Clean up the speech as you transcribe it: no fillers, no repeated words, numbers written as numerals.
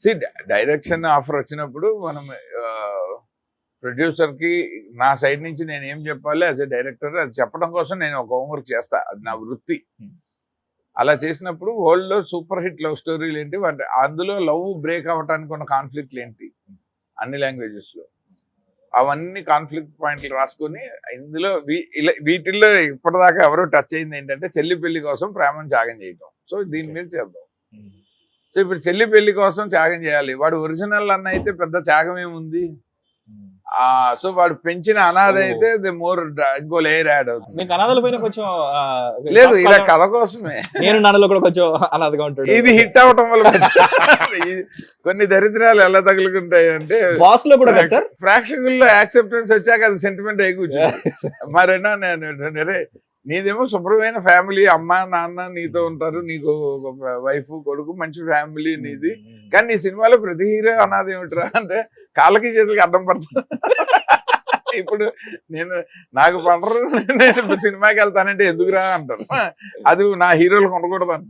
C direction offer వచ్చినప్పుడు మనం ప్రొడ్యూసర్కి నా సైడ్ నుంచి నేను ఏం చెప్పాలి యాజ్ ఎ డైరెక్టర్ అది చెప్పడం కోసం నేను ఒక హోంవర్క్ చేస్తా, అది నా వృత్తి. అలా చేసినప్పుడు వరల్డ్లో సూపర్ హిట్ లవ్ స్టోరీలు ఏంటి, వాటి అందులో లవ్ బ్రేక్ అవ్వడానికి ఉన్న కాన్ఫ్లిక్ట్లు ఏంటి అన్ని లాంగ్వేజెస్లో, అవన్నీ కాన్ఫ్లిక్ట్ పాయింట్లు రాసుకొని ఇందులో వీటిల్లో ఇప్పటిదాకా ఎవరో టచ్ అయింది ఏంటంటే చెల్లి పెళ్లి కోసం ప్రేమను త్యాగం చేయటం. సో దీని మీద చేద్దాం. సో ఇప్పుడు చెల్లి పెళ్లి కోసం త్యాగం చేయాలి, వాడు ఒరిజినల్ అన్న అయితే పెద్ద త్యాగం ఏముంది. సో వాడు పెంచిన అనాథ అయితే మోర్ ఇంకో లేయర్ యాడ్ అవుతుంది. మీకు అనాథల పైన కొంచెం లేదు, ఇలా కథ కోసమే. నేను నాన్నలో కూడా కొంచెం అనాథగా ఉంటాడు. ఇది హిట్ అవటం వల్ల కొన్ని దరిద్రాలు ఎలా తగులుకుంటాయి అంటే బాస్ లో కూడా సార్ ప్రేక్షకుల్లో యాక్సెప్టెన్స్ వచ్చాక అది సెంటిమెంట్ అయి కూర్చొని మరేనా నేను నీదేమో శుభ్రమైన ఫ్యామిలీ, అమ్మ నాన్న నీతో ఉంటారు, నీకు వైఫ్ కొడుకు మంచి ఫ్యామిలీ నీది, కానీ నీ సినిమాలో ప్రతి హీరో అన్నది ఏమిట్రా అంటే కాళ్ళకి చేతులకి అడ్డం పడతాను. ఇప్పుడు నాకు పడరు, నేను సినిమాకి వెళ్తానంటే ఎందుకురా అంటారు, అది నా హీరోలకు ఉండకూడదు అంట.